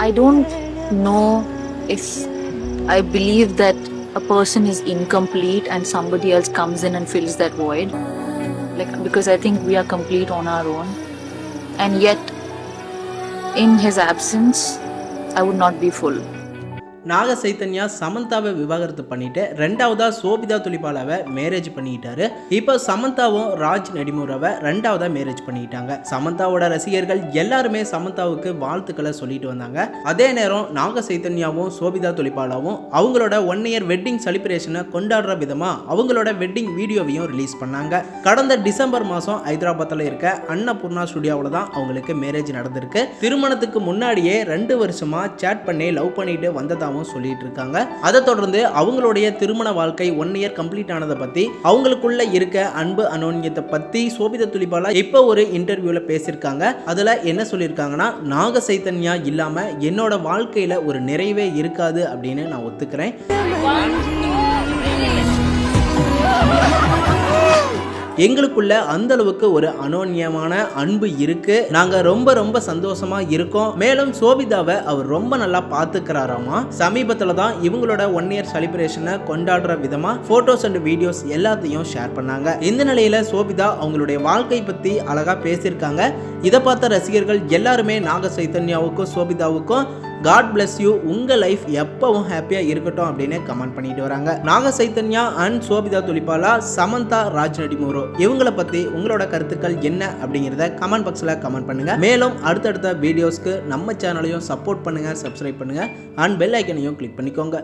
I don't know if I believe that a person is incomplete and somebody else comes in and fills that void. Like, because I think we are complete on our own. And yet, in his absence, I would not be full. Naga Chaitanya சமந்தாவை விவாகரத்து பண்ணிட்டு ரெண்டாவதா Sobhita துலிபாலாவை marriage பண்ணிக்கிட்டாரு. இப்போ சமந்தாவும் ராஜ் நடிமுராவை ரெண்டாவதா marriage பண்ணிக்கிட்டாங்க. சமந்தாவோட ரசிகர்கள் எல்லாருமே சமந்தாவுக்கு வாழ்த்துக்களை சொல்லிட்டு வந்தாங்க. அதே நேரம் நாக சைத்தன்யாவும் சோபிதா துலிபாலாவும் அவங்களோட 1 year வெட்டிங் செலிப்ரேஷனை கொண்டாடுற விதமா அவங்களோட வெட்டிங் வீடியோவையும் ரிலீஸ் பண்ணாங்க. கடந்த டிசம்பர் மாதம் ஹைதராபாத்தில் இருக்க அன்னபூர்ணா ஸ்டுடியோவில் தான் அவங்களுக்கு மேரேஜ் நடந்திருக்கு. திருமணத்துக்கு முன்னாடியே 2 வருஷமா சேட் பண்ணி லவ் பண்ணிட்டு வந்ததா சொல்லிட்டு இருக்காங்க. அதை தொடர்ந்து அவங்களுடைய திருமண வாழ்க்கை 1 year கம்ப்ளீட் ஆனதை பத்தி அவங்களுக்குள்ள இருக்க அன்பு அனோன்யத்தை பத்தி சோபிதா துலிபாலா இப்ப ஒரு இன்டர்வியூல பேசியிருக்காங்க. அதுல என்ன சொல்லியிருக்காங்கன்னா, நாக சைத்தன்யா இல்லாம என்னோட வாழ்க்கையில ஒரு நிறைவே இருக்காது அப்படின்னு நான் ஒத்துக்கிறேன். எங்களுக்குள்ள அந்த அளவுக்கு ஒரு அனோன்யமான அன்பு இருக்கு. நாங்க ரொம்ப ரொம்ப சந்தோஷமா இருக்கோம். மேலும் சோபிதாவை அவர் ரொம்ப நல்லா பாத்துக்கிறாராமா. சமீபத்துல தான் இவங்களோட 1 year செலிப்ரேஷனை கொண்டாடுற விதமா போட்டோஸ் அண்ட் வீடியோஸ் எல்லாத்தையும் ஷேர் பண்ணாங்க. இந்த நிலையில சோபிதா அவங்களுடைய வாழ்க்கை பத்தி அழகா பேசியிருக்காங்க. இதை பார்த்த ரசிகர்கள் எல்லாருமே நாக சைத்தன்யாவுக்கும் சோபிதாவுக்கும் God bless you, உங்க லைஃப் எப்பவும் ஹாப்பியா இருக்கட்டும் அப்படின்னு கமெண்ட் பண்ணிட்டு வராங்க. நாக சைத்தன்யா அண்ட் சோபிதா துலிபாலா, சமந்தா, ராஜ் நடிமுரோ இவங்களை பத்தி உங்களோட கருத்துக்கள் என்ன அப்படிங்கிறத கமெண்ட் பாக்ஸ்ல கமெண்ட் பண்ணுங்க. மேலும் அடுத்தடுத்த வீடியோஸ்க்கு நம்ம சேனலையும் சப்போர்ட் பண்ணுங்க, சப்ஸ்கிரைப் பண்ணுங்க அண்ட் பெல் ஐக்கனையும் கிளிக் பண்ணிக்கோங்க.